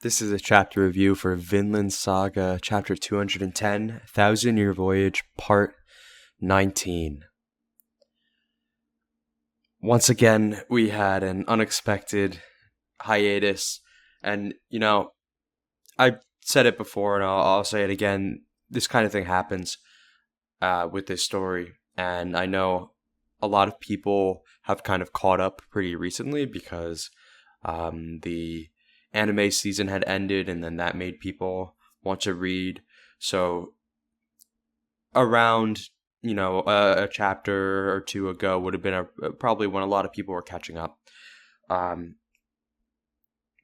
This is a chapter review for Vinland Saga, chapter 210, Thousand Year Voyage, part 19. Once again, we had an unexpected hiatus, and, I said it before, and I'll say it again, this kind of thing happens with this story, and I know a lot of people have kind of caught up pretty recently because the anime season had ended, and then that made people want to read. So around, a chapter or two ago would have been probably when a lot of people were catching up. Makoto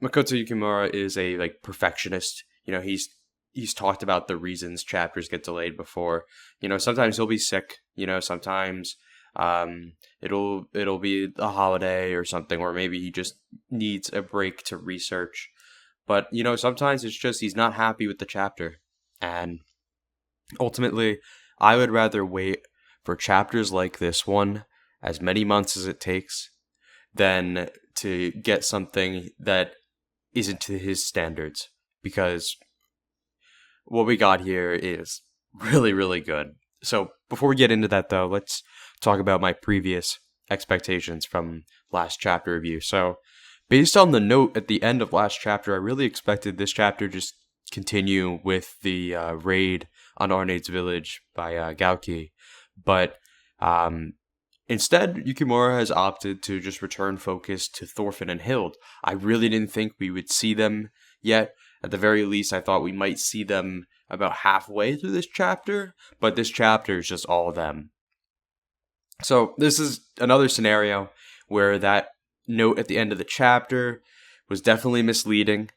Yukimura is a perfectionist. He's talked about the reasons chapters get delayed before. Sometimes he'll be sick. Sometimes it'll be a holiday or something, or maybe he just needs a break to research. But, sometimes it's just he's not happy with the chapter. And ultimately, I would rather wait for chapters like this one, as many months as it takes, than to get something that isn't to his standards. Because what we got here is really, really good. So before we get into that, though, let's talk about my previous expectations from last chapter review. So based on the note at the end of last chapter, I really expected this chapter just continue with the raid on Arnade's village by Gauki. But instead, Yukimura has opted to just return focus to Thorfinn and Hild. I really didn't think we would see them yet. At the very least, I thought we might see them about halfway through this chapter, but this chapter is just all of them. So this is another scenario where that note at the end of the chapter was definitely misleading.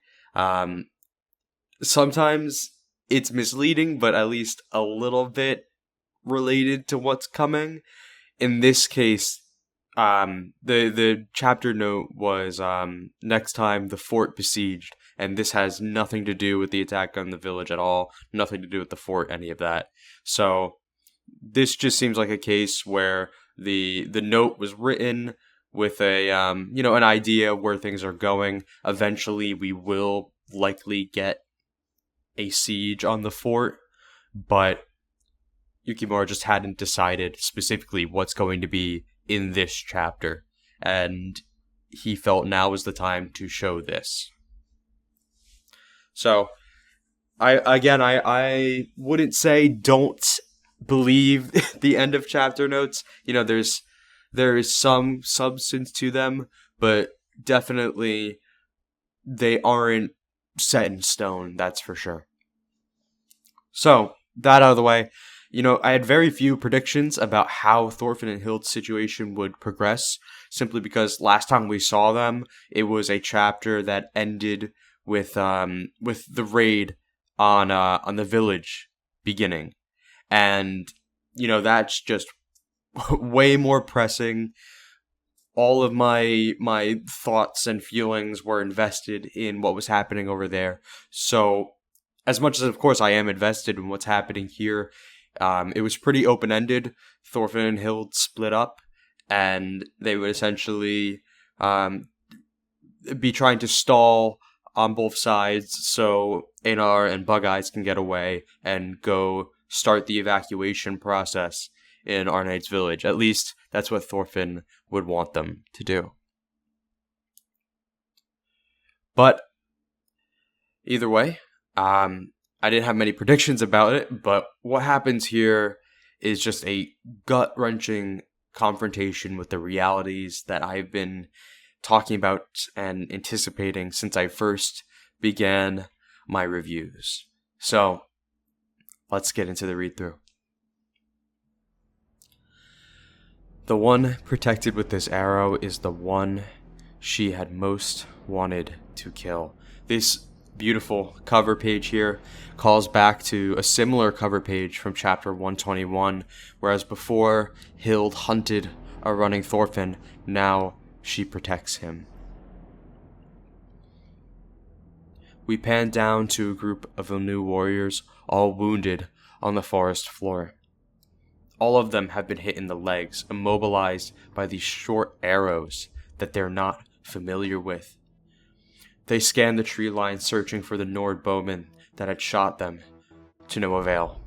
Sometimes it's misleading, but at least a little bit related to what's coming. In this case, the chapter note was next time the fort besieged, and this has nothing to do with the attack on the village at all, nothing to do with the fort, any of that. So this just seems like a case where the note was written with a an idea of where things are going. Eventually, we will likely get a siege on the fort, but Yukimura just hadn't decided specifically what's going to be in this chapter, and he felt now was the time to show this. So, I wouldn't say don't believe the end of chapter notes. There is some substance to them, but definitely they aren't set in stone, that's for sure. So, that out of the way, I had very few predictions about how Thorfinn and Hild's situation would progress, simply because last time we saw them, it was a chapter that ended with the raid on the village beginning. And, that's just way more pressing. All of my thoughts and feelings were invested in what was happening over there. So, as much as, of course, I am invested in what's happening here, it was pretty open-ended. Thorfinn and Hild split up, and they would essentially be trying to stall on both sides so Einar and Bug Eyes can get away and go start the evacuation process in Arnade's village. At least that's what Thorfinn would want them to do. But either way, I didn't have many predictions about it, but what happens here is just a gut-wrenching confrontation with the realities that I've been talking about and anticipating since I first began my reviews. So, let's get into the read-through. The one protected with this arrow is the one she had most wanted to kill. This beautiful cover page here calls back to a similar cover page from chapter 121, whereas before Hild hunted a running Thorfinn, now she protects him. We pan down to a group of new warriors, all wounded, on the forest floor. All of them have been hit in the legs, immobilized by these short arrows that they're not familiar with. They scan the tree line searching for the Nord bowmen that had shot them, to no avail.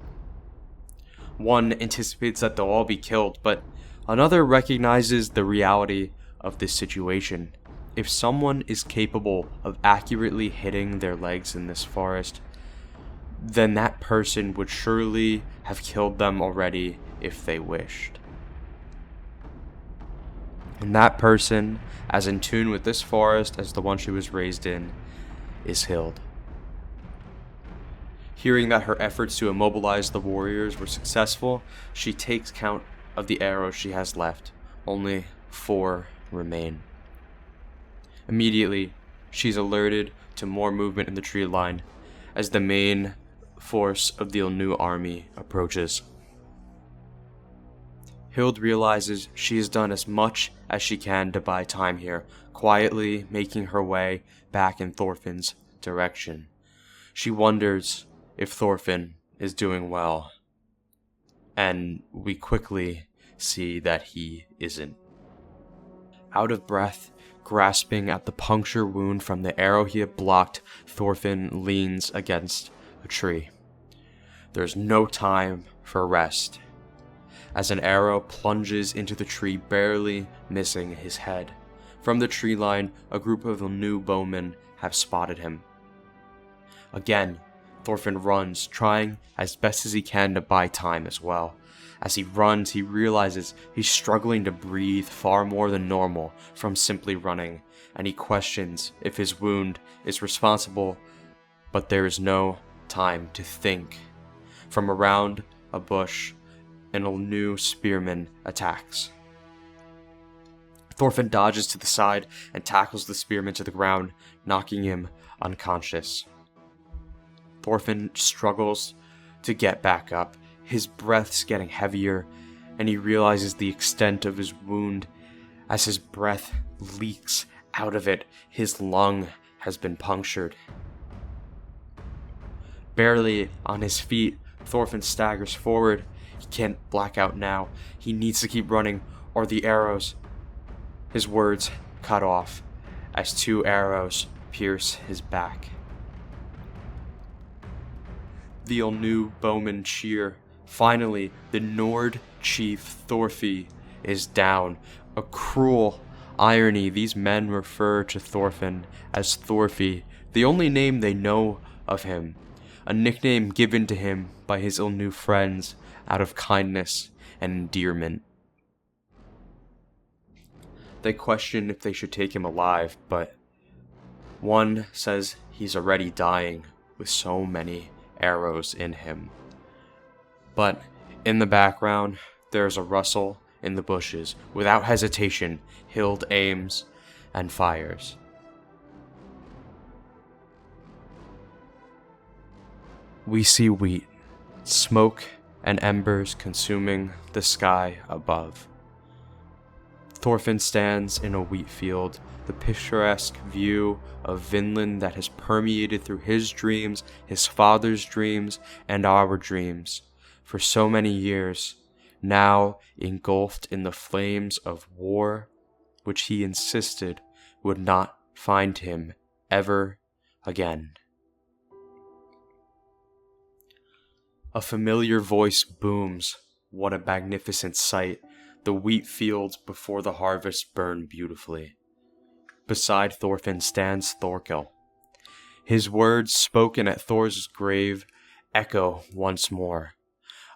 One anticipates that they'll all be killed, but another recognizes the reality of this situation. If someone is capable of accurately hitting their legs in this forest, then that person would surely have killed them already if they wished. And that person, as in tune with this forest as the one she was raised in, is Hild. Hearing that her efforts to immobilize the warriors were successful, she takes count of the arrows she has left. Only 4 remain. Immediately, she's alerted to more movement in the tree line as the main force of the new army approaches. Hild realizes she has done as much as she can to buy time here, quietly making her way back in Thorfinn's direction. She wonders if Thorfinn is doing well, and we quickly see that he isn't. Out of breath, grasping at the puncture wound from the arrow he had blocked, Thorfinn leans against a tree. There's no time for rest, as an arrow plunges into the tree, barely missing his head. From the tree line, a group of new bowmen have spotted him. Again, Thorfinn runs, trying as best as he can to buy time as well. As he runs, he realizes he's struggling to breathe far more than normal from simply running, and he questions if his wound is responsible, but there is no time to think. From around a bush, a new spearman attacks. Thorfinn dodges to the side and tackles the spearman to the ground, knocking him unconscious. Thorfinn struggles to get back up, his breath's getting heavier, and he realizes the extent of his wound. As his breath leaks out of it, his lung has been punctured. Barely on his feet, Thorfinn staggers forward. He can't black out now. He needs to keep running, or the arrows. His words cut off as 2 arrows pierce his back. The new bowmen cheer. Finally, the Nord chief Thorfinn is down. A cruel irony, these men refer to Thorfinn as Thorfinn, the only name they know of him, a nickname given to him by his new friends out of kindness and endearment. They question if they should take him alive, but one says he's already dying with so many arrows in him. But in the background, there's a rustle in the bushes. Without hesitation, Hild aims and fires. We see wheat, smoke, and embers consuming the sky above. Thorfinn stands in a wheat field, the picturesque view of Vinland that has permeated through his dreams, his father's dreams, and our dreams for so many years, now engulfed in the flames of war, which he insisted would not find him ever again. A familiar voice booms. What a magnificent sight. The wheat fields before the harvest burn beautifully. Beside Thorfinn stands Thorkel. His words spoken at Thor's grave echo once more.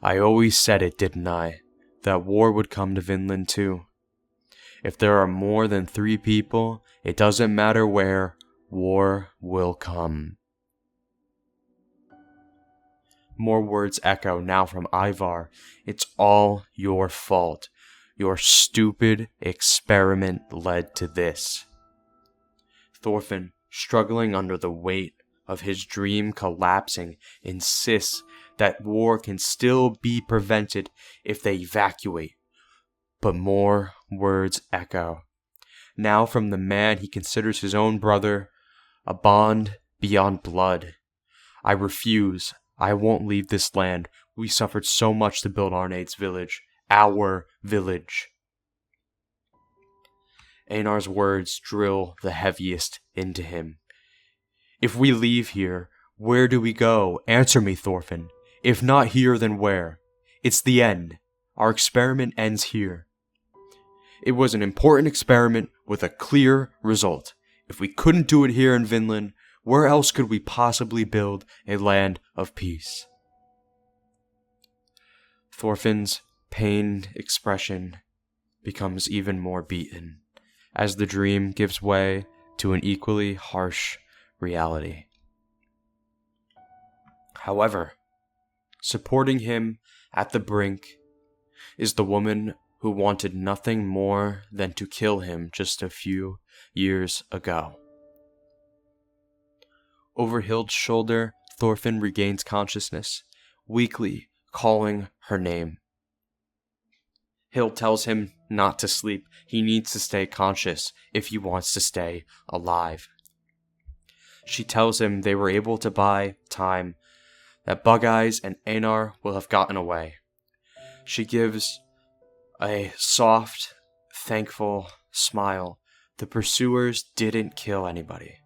I always said it, didn't I? That war would come to Vinland too. If there are more than 3 people, it doesn't matter where, war will come. More words echo now from Ivar. It's all your fault. Your stupid experiment led to this. Thorfinn, struggling under the weight of his dream collapsing, insists that war can still be prevented if they evacuate. But more words echo. Now from the man he considers his own brother, a bond beyond blood. I refuse. I won't leave this land. We suffered so much to build Arnade's village. Our village. Einar's words drill the heaviest into him. If we leave here, where do we go? Answer me, Thorfinn. If not here, then where? It's the end. Our experiment ends here. It was an important experiment with a clear result. If we couldn't do it here in Vinland, where else could we possibly build a land of peace? Thorfinn's pained expression becomes even more beaten as the dream gives way to an equally harsh reality. However, supporting him at the brink is the woman who wanted nothing more than to kill him just a few years ago. Over Hild's shoulder, Thorfinn regains consciousness, weakly calling her name. Hild tells him not to sleep. He needs to stay conscious if he wants to stay alive. She tells him they were able to buy time, that Bug Eyes and Einar will have gotten away. She gives a soft, thankful smile. The pursuers didn't kill anybody.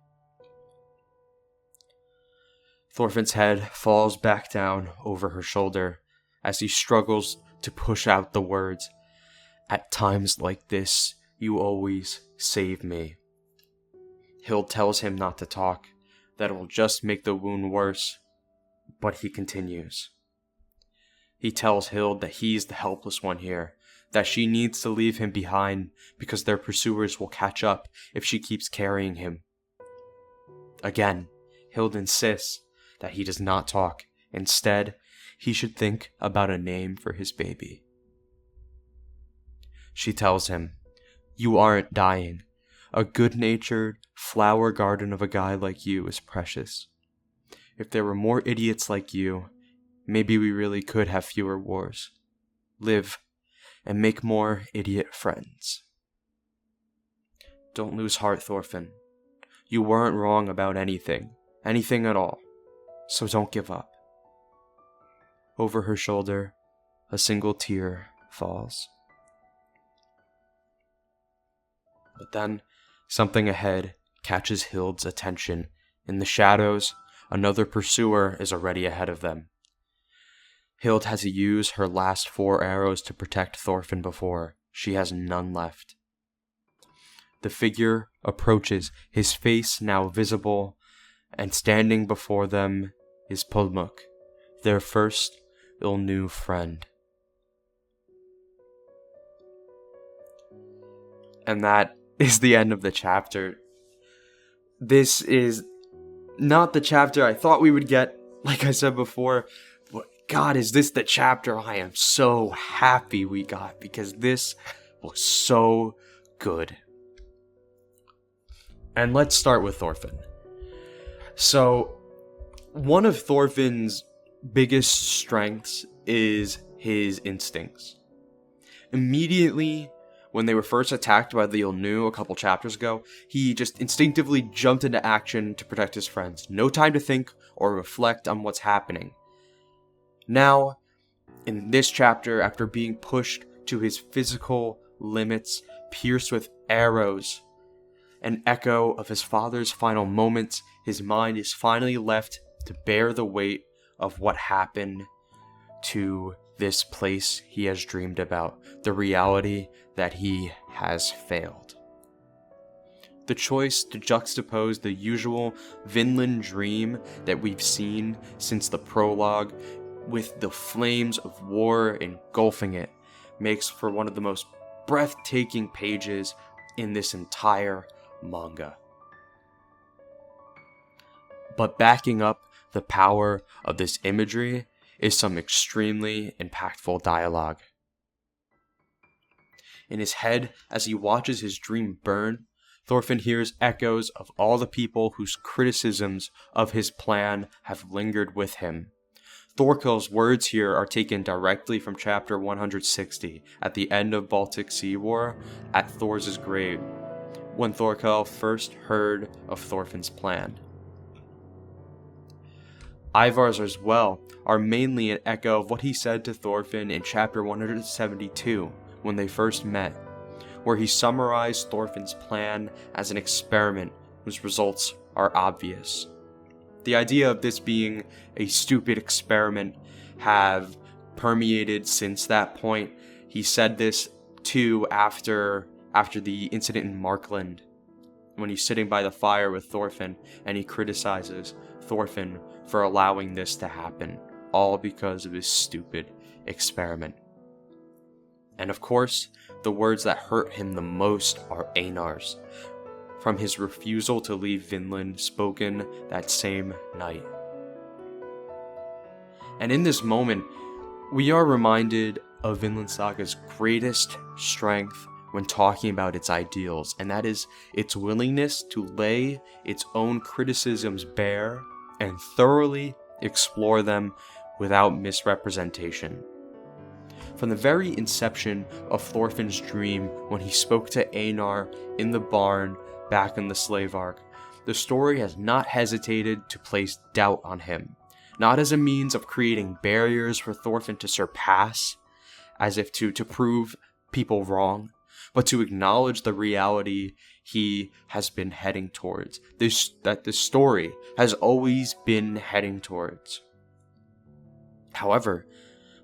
Thorfinn's head falls back down over her shoulder as he struggles to push out the words, "At times like this, you always save me." Hild tells him not to talk, that it will just make the wound worse, but he continues. He tells Hild that he's the helpless one here, that she needs to leave him behind because their pursuers will catch up if she keeps carrying him. Again, Hild insists that he does not talk. Instead, he should think about a name for his baby. She tells him, "You aren't dying. A good-natured flower garden of a guy like you is precious. If there were more idiots like you, maybe we really could have fewer wars. Live and make more idiot friends." Don't lose heart, Thorfinn. You weren't wrong about anything at all, so don't give up. Over her shoulder, a single tear falls. But then, something ahead catches Hild's attention. In the shadows, another pursuer is already ahead of them. Hild has to use her last 4 arrows to protect Thorfinn before she has none left. The figure approaches, his face now visible, and standing before them is Pulmuk, their first ill-new friend. And that is the end of the chapter. This is not the chapter I thought we would get, like I said before, but God, is this the chapter I am so happy we got, because this was so good. And let's start with Thorfinn. So, one of Thorfinn's biggest strengths is his instincts. Immediately, when they were first attacked by the Ilnu a couple chapters ago, he just instinctively jumped into action to protect his friends. No time to think or reflect on what's happening. Now, in this chapter, after being pushed to his physical limits, pierced with arrows, an echo of his father's final moments, his mind is finally left to bear the weight of what happened to this place he has dreamed about, the reality that he has failed. The choice to juxtapose the usual Vinland dream that we've seen since the prologue with the flames of war engulfing it makes for one of the most breathtaking pages in this entire manga. But backing up the power of this imagery is some extremely impactful dialogue. In his head, as he watches his dream burn, Thorfinn hears echoes of all the people whose criticisms of his plan have lingered with him. Thorkel's words here are taken directly from chapter 160, at the end of Baltic Sea War, at Thor's grave, when Thorkel first heard of Thorfinn's plan. Ivar's as well are mainly an echo of what he said to Thorfinn in chapter 172 when they first met, where he summarized Thorfinn's plan as an experiment whose results are obvious. The idea of this being a stupid experiment have permeated since that point. He said this too after the incident in Markland, when he's sitting by the fire with Thorfinn, and he criticizes Thorfinn for allowing this to happen, all because of his stupid experiment. And of course, the words that hurt him the most are Einar's, from his refusal to leave Vinland, spoken that same night. And in this moment, we are reminded of Vinland Saga's greatest strength when talking about its ideals, and that is its willingness to lay its own criticisms bare and thoroughly explore them without misrepresentation. From the very inception of Thorfinn's dream, when he spoke to Einar in the barn back in the Slave Arc, the story has not hesitated to place doubt on him, not as a means of creating barriers for Thorfinn to surpass, as if to prove people wrong, but to acknowledge the reality he has been heading towards, that this story has always been heading towards. However,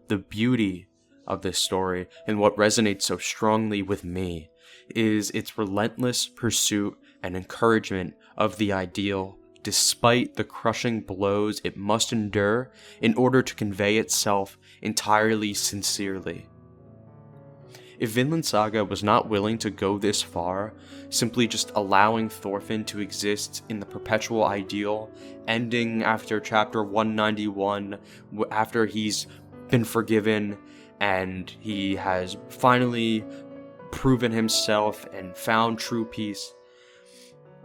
the beauty of this story, and what resonates so strongly with me, is its relentless pursuit and encouragement of the ideal, despite the crushing blows it must endure in order to convey itself entirely sincerely. If Vinland Saga was not willing to go this far, simply just allowing Thorfinn to exist in the perpetual ideal, ending after chapter 191, after he's been forgiven and he has finally proven himself and found true peace,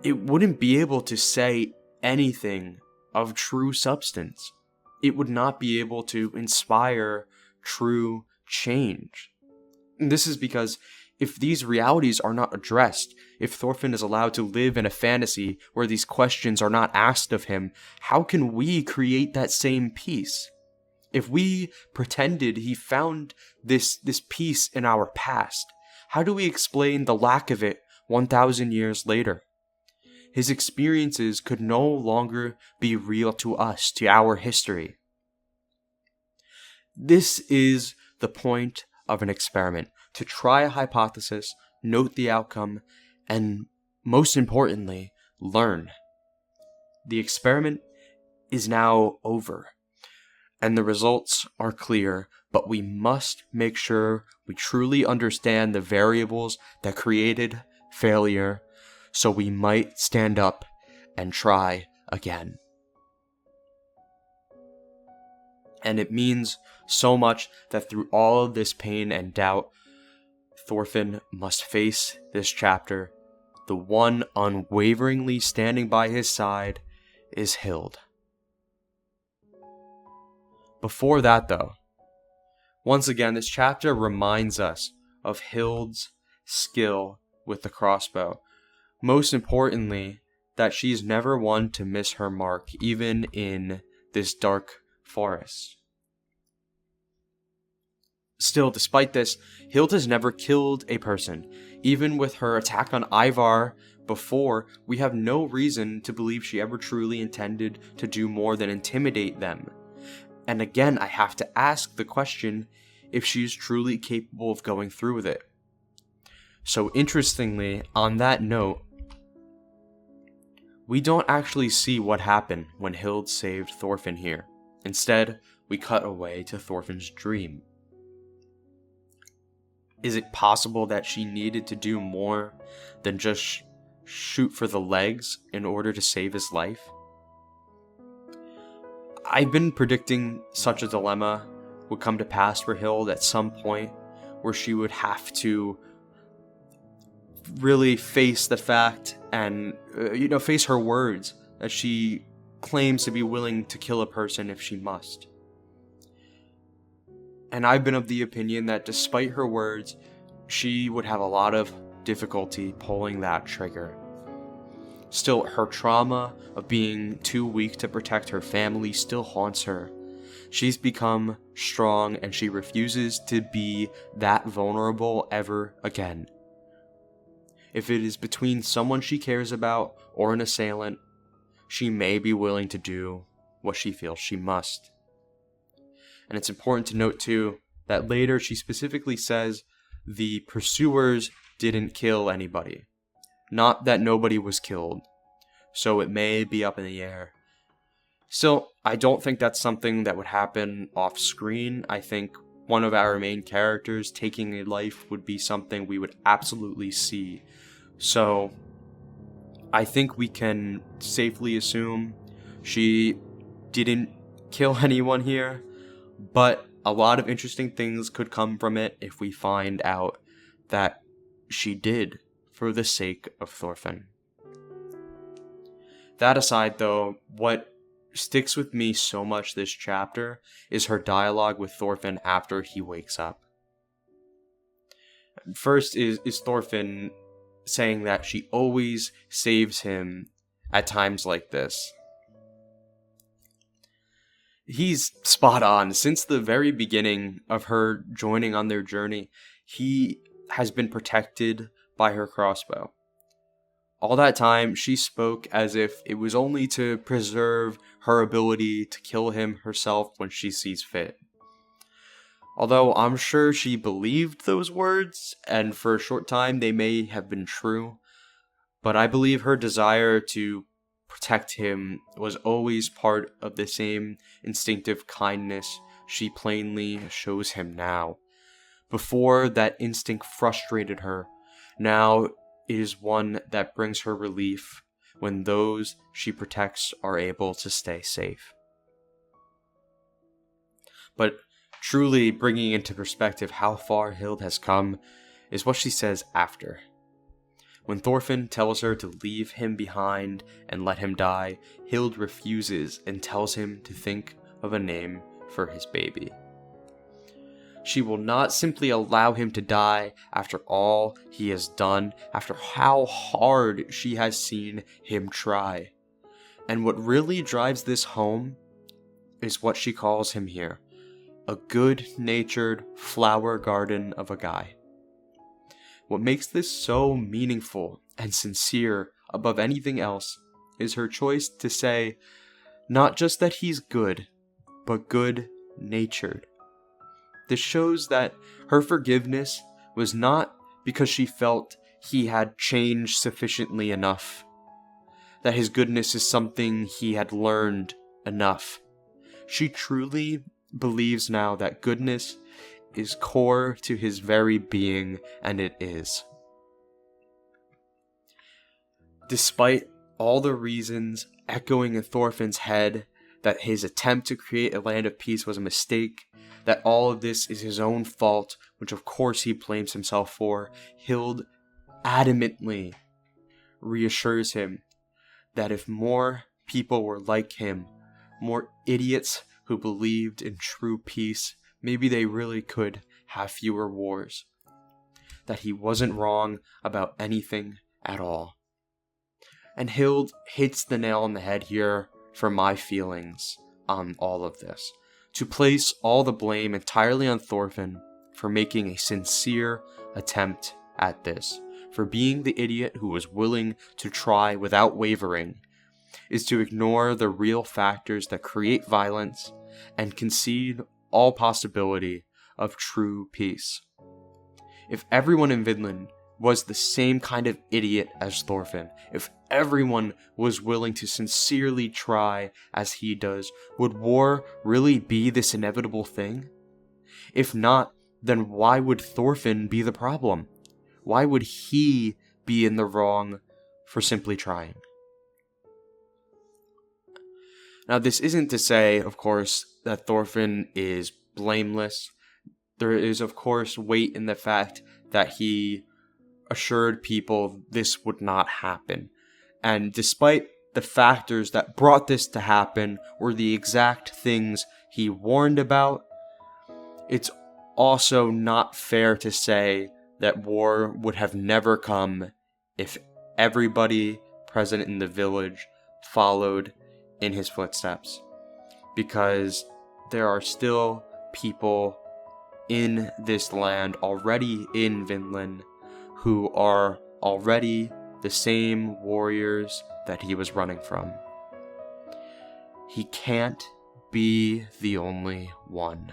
it wouldn't be able to say anything of true substance. It would not be able to inspire true change. And this is because if these realities are not addressed, if Thorfinn is allowed to live in a fantasy where these questions are not asked of him, how can we create that same peace? If we pretended he found this peace in our past, how do we explain the lack of it 1,000 years later? His experiences could no longer be real to us, to our history. This is the point of an experiment, to try a hypothesis, note the outcome, and most importantly, learn. The experiment is now over, and the results are clear, but we must make sure we truly understand the variables that created failure, so we might stand up and try again. And it means so much that through all of this pain and doubt, Thorfinn must face this chapter. The one unwaveringly standing by his side is Hild. Before that, though, once again, this chapter reminds us of Hild's skill with the crossbow. Most importantly, that she's never one to miss her mark, even in this dark forest. Still, despite this, Hild has never killed a person. Even with her attack on Ivar before, we have no reason to believe she ever truly intended to do more than intimidate them. And again, I have to ask the question if she's truly capable of going through with it. So interestingly, on that note, we don't actually see what happened when Hild saved Thorfinn here. Instead, we cut away to Thorfinn's dream. Is it possible that she needed to do more than just shoot for the legs in order to save his life? I've been predicting such a dilemma would come to pass for Hild at some point, where she would have to really face the fact and, face her words that she claims to be willing to kill a person if she must. And I've been of the opinion that despite her words, she would have a lot of difficulty pulling that trigger. Still, her trauma of being too weak to protect her family still haunts her. She's become strong and she refuses to be that vulnerable ever again. If it is between someone she cares about or an assailant, she may be willing to do what she feels she must. And it's important to note too that later she specifically says the pursuers didn't kill anybody. Not that nobody was killed. So it may be up in the air. Still, I don't think that's something that would happen off screen. I think one of our main characters taking a life would be something we would absolutely see. So I think we can safely assume she didn't kill anyone here, but a lot of interesting things could come from it if we find out that she did for the sake of Thorfinn. That aside though, what sticks with me so much this chapter is her dialogue with Thorfinn after he wakes up. First is Thorfinn saying that she always saves him at times like this. He's spot on. Since the very beginning of her joining on their journey, he has been protected by her crossbow. All that time, she spoke as if it was only to preserve her ability to kill him herself when she sees fit. Although I'm sure she believed those words, and for a short time they may have been true, but I believe her desire to protect him was always part of the same instinctive kindness she plainly shows him now. Before, that instinct frustrated her. Now it is one that brings her relief when those she protects are able to stay safe. But truly bringing into perspective how far Hild has come is what she says after. When Thorfinn tells her to leave him behind and let him die, Hild refuses and tells him to think of a name for his baby. She will not simply allow him to die after all he has done, after how hard she has seen him try. And what really drives this home is what she calls him here, a good-natured flower garden of a guy. What makes this so meaningful and sincere above anything else is her choice to say not just that he's good, but good-natured. This shows that her forgiveness was not because she felt he had changed sufficiently enough, that his goodness is something he had learned enough. She truly believes now that goodness is core to his very being, and it is. Despite all the reasons echoing in Thorfinn's head that his attempt to create a land of peace was a mistake, that all of this is his own fault, which of course he blames himself for, Hild adamantly reassures him that if more people were like him, more idiots who believed in true peace, maybe they really could have fewer wars. That he wasn't wrong about anything at all. And Hild hits the nail on the head here for my feelings on all of this. To place all the blame entirely on Thorfinn for making a sincere attempt at this, for being the idiot who was willing to try without wavering, is to ignore the real factors that create violence and concede all possibility of true peace. If everyone in Vinland was the same kind of idiot as Thorfinn, if everyone was willing to sincerely try as he does, would war really be this inevitable thing? If not, then why would Thorfinn be the problem? Why would he be in the wrong for simply trying? Now, this isn't to say, of course, that Thorfinn is blameless. There is, of course, weight in the fact that he assured people this would not happen. And despite the factors that brought this to happen were the exact things he warned about, it's also not fair to say that war would have never come if everybody present in the village followed in his footsteps. Because there are still people in this land, already in Vinland, who are already the same warriors that he was running from. He can't be the only one.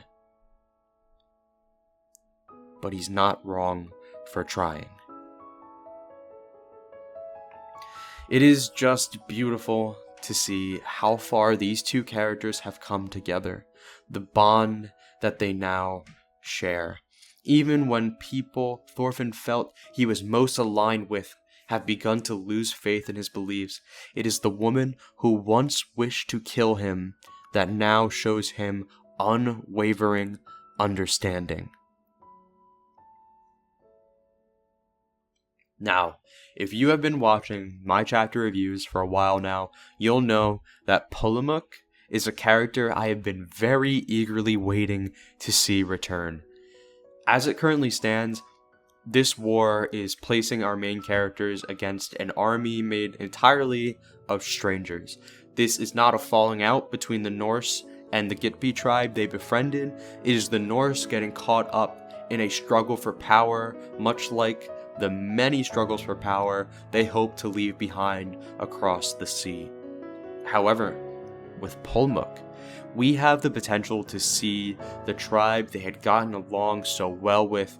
But he's not wrong for trying. It is just beautiful to see how far these two characters have come together, the bond that they now share. Even when people Thorfinn felt he was most aligned with have begun to lose faith in his beliefs, it is the woman who once wished to kill him that now shows him unwavering understanding. Now, if you have been watching my chapter reviews for a while now, you'll know that Polemuk is a character I have been very eagerly waiting to see return. As it currently stands, this war is placing our main characters against an army made entirely of strangers. This is not a falling out between the Norse and the Gitpi tribe they befriended. It is the Norse getting caught up in a struggle for power, much like the many struggles for power they hope to leave behind across the sea. However, with Polemuk, we have the potential to see the tribe they had gotten along so well with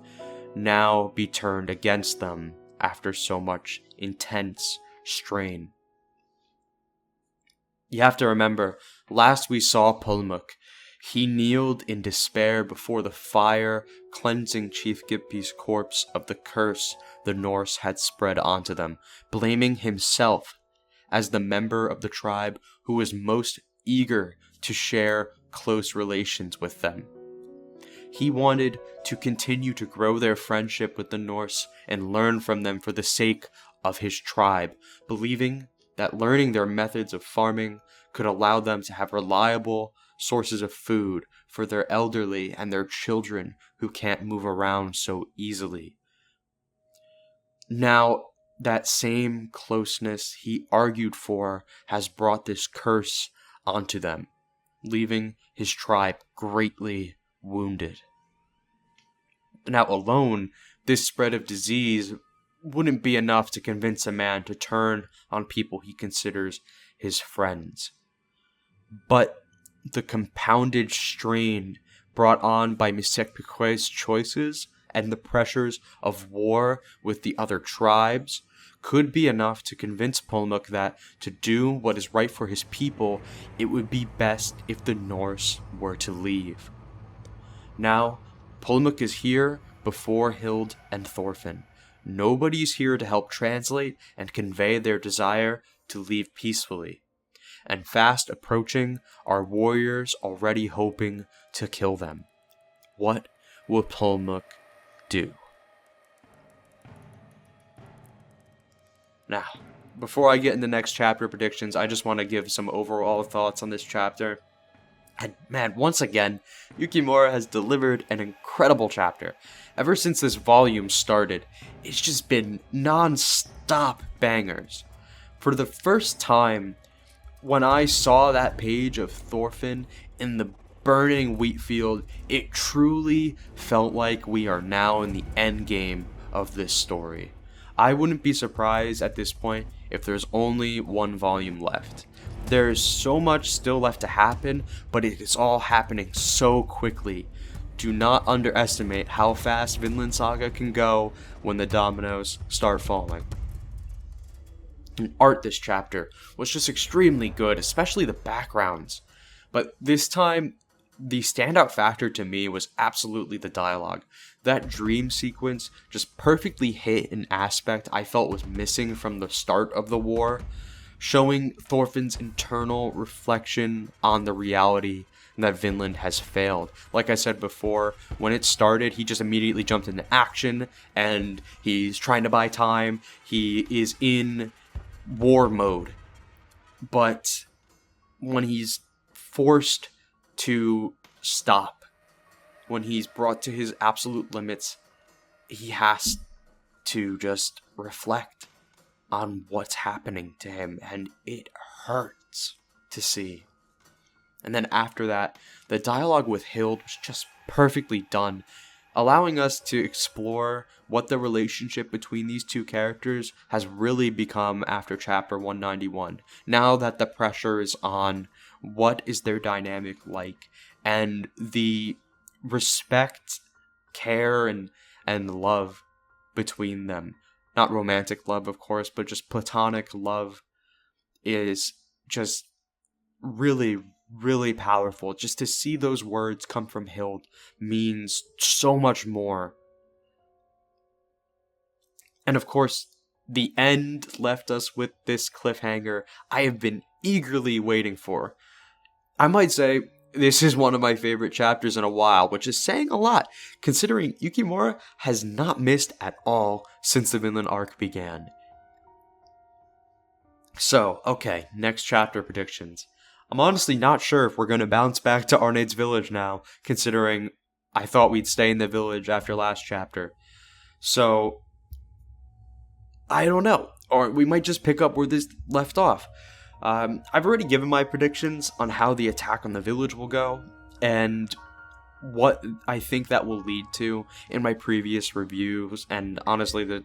now be turned against them after so much intense strain. You have to remember, last we saw Polemuk, he kneeled in despair before the fire, cleansing Chief Gippi's corpse of the curse the Norse had spread onto them, blaming himself as the member of the tribe who was most eager to share close relations with them. He wanted to continue to grow their friendship with the Norse and learn from them for the sake of his tribe, believing that learning their methods of farming could allow them to have reliable sources of food for their elderly and their children who can't move around so easily. Now, that same closeness he argued for has brought this curse onto them, leaving his tribe greatly wounded. Now, alone, this spread of disease wouldn't be enough to convince a man to turn on people he considers his friends. But the compounded strain brought on by Misekpekwe's choices and the pressures of war with the other tribes could be enough to convince Polemuk that to do what is right for his people, it would be best if the Norse were to leave. Now, Polemuk is here before Hild and Thorfinn. Nobody's here to help translate and convey their desire to leave peacefully. And fast approaching are warriors already hoping to kill them. What will Polemuk do? Now, before I get into next chapter predictions, I just want to give some overall thoughts on this chapter. And man, once again, Yukimura has delivered an incredible chapter. Ever since this volume started, it's just been non-stop bangers. For the first time, when I saw that page of Thorfinn in the burning wheat field, it truly felt like we are now in the end game of this story. I wouldn't be surprised at this point if there's only one volume left. There's so much still left to happen, but it is all happening so quickly. Do not underestimate how fast Vinland Saga can go when the dominoes start falling. And art this chapter was just extremely good, especially the backgrounds. But this time, the standout factor to me was absolutely the dialogue. That dream sequence just perfectly hit an aspect I felt was missing from the start of the war, showing Thorfinn's internal reflection on the reality that Vinland has failed. Like I said before, when it started, he just immediately jumped into action, and he's trying to buy time. He is in war mode. But when he's forced to stop, when he's brought to his absolute limits, he has to just reflect on what's happening to him, and it hurts to see. And then after that, the dialogue with Hild was just perfectly done, allowing us to explore what the relationship between these two characters has really become after chapter 191. Now that the pressure is on what is their dynamic like, and the respect, care, and love between them. Not romantic love, of course, but just platonic love is just really, really powerful. Just to see those words come from Hild means so much more. And of course, the end left us with this cliffhanger I have been eagerly waiting for. I might say this is one of my favorite chapters in a while, which is saying a lot, considering Yukimura has not missed at all since the Vinland arc began. So, okay, next chapter predictions. I'm honestly not sure if we're going to bounce back to Arneid's village now, considering I thought we'd stay in the village after last chapter. So, I don't know. Or we might just pick up where this left off. I've already given my predictions on how the attack on the village will go, and what I think that will lead to in my previous reviews, and honestly the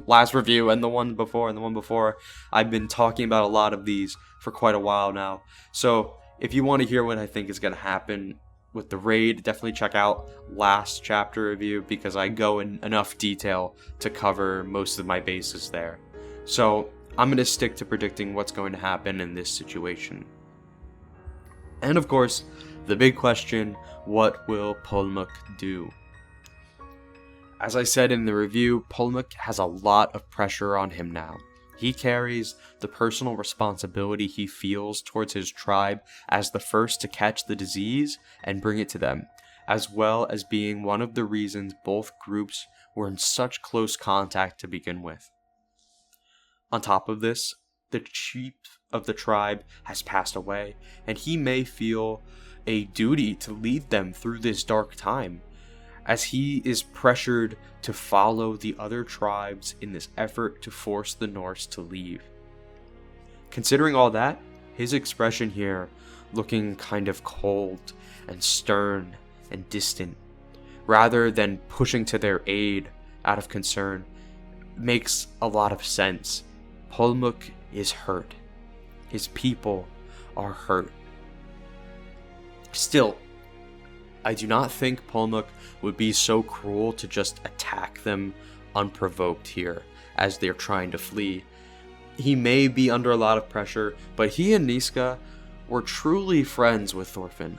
last review and the one before, I've been talking about a lot of these for quite a while now. So if you want to hear what I think is going to happen with the raid, definitely check out last chapter review, because I go in enough detail to cover most of my bases there. So I'm going to stick to predicting what's going to happen in this situation. And of course, the big question, what will Pulmuk do? As I said in the review, Pulmuk has a lot of pressure on him now. He carries the personal responsibility he feels towards his tribe as the first to catch the disease and bring it to them, as well as being one of the reasons both groups were in such close contact to begin with. On top of this, the chief of the tribe has passed away, and he may feel a duty to lead them through this dark time, as he is pressured to follow the other tribes in this effort to force the Norse to leave. Considering all that, his expression here, looking kind of cold and stern and distant, rather than pushing to their aid out of concern, makes a lot of sense. Pulmuk is hurt. His people are hurt. Still, I do not think Pulmuk would be so cruel to just attack them unprovoked here as they're trying to flee. He may be under a lot of pressure, but he and Niska were truly friends with Thorfinn.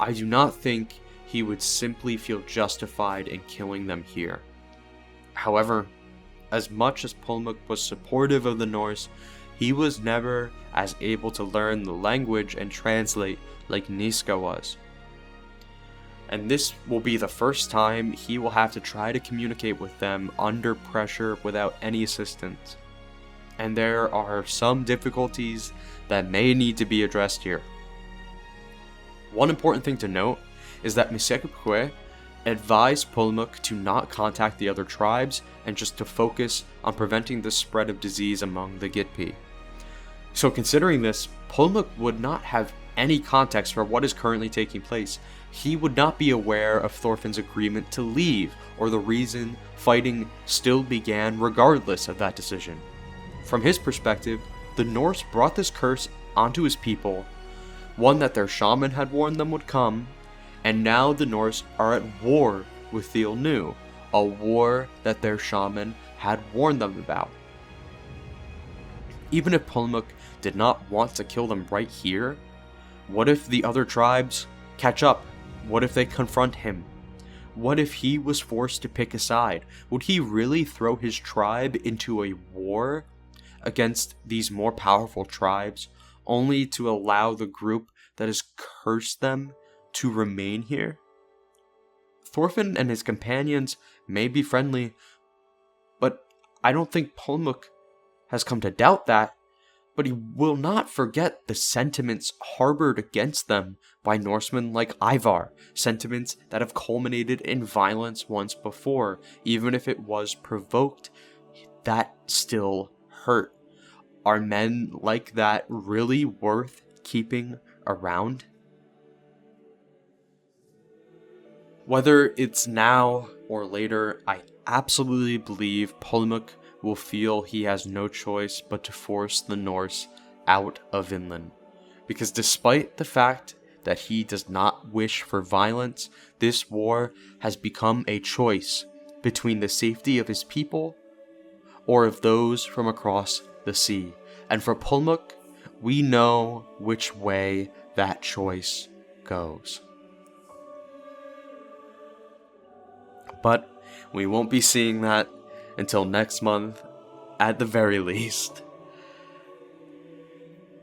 I do not think he would simply feel justified in killing them here. However, as much as Pulmuk was supportive of the Norse, he was never as able to learn the language and translate like Niska was. And this will be the first time he will have to try to communicate with them under pressure without any assistance. And there are some difficulties that may need to be addressed here. One important thing to note is that Misekupkwe advised Pulmuk to not contact the other tribes and just to focus on preventing the spread of disease among the Gitpi. So considering this, Pulmuk would not have any context for what is currently taking place. He would not be aware of Thorfinn's agreement to leave, or the reason fighting still began regardless of that decision. From his perspective, the Norse brought this curse onto his people, one that their shaman had warned them would come, and now the Norse are at war with the Ulnu, a war that their shaman had warned them about. Even if Pulmuk did not want to kill them right here, what if the other tribes catch up? What if they confront him? What if he was forced to pick a side? Would he really throw his tribe into a war against these more powerful tribes, only to allow the group that has cursed them to remain here? Thorfinn and his companions may be friendly, but I don't think Pulmuk has come to doubt that. But he will not forget the sentiments harbored against them by Norsemen like Ivar, sentiments that have culminated in violence once before. Even if it was provoked, that still hurt. Are men like that really worth keeping around? Whether it's now or later, I absolutely believe Pulmuk will feel he has no choice but to force the Norse out of Vinland. Because despite the fact that he does not wish for violence, this war has become a choice between the safety of his people or of those from across the sea. And for Pulmuk, we know which way that choice goes. But we won't be seeing that until next month, at the very least.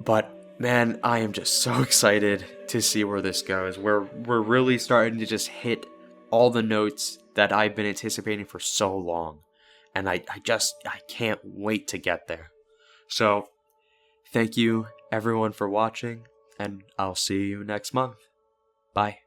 But man, I am just so excited to see where this goes. We're really starting to just hit all the notes that I've been anticipating for so long. And I can't wait to get there. So, thank you everyone for watching, and I'll see you next month. Bye.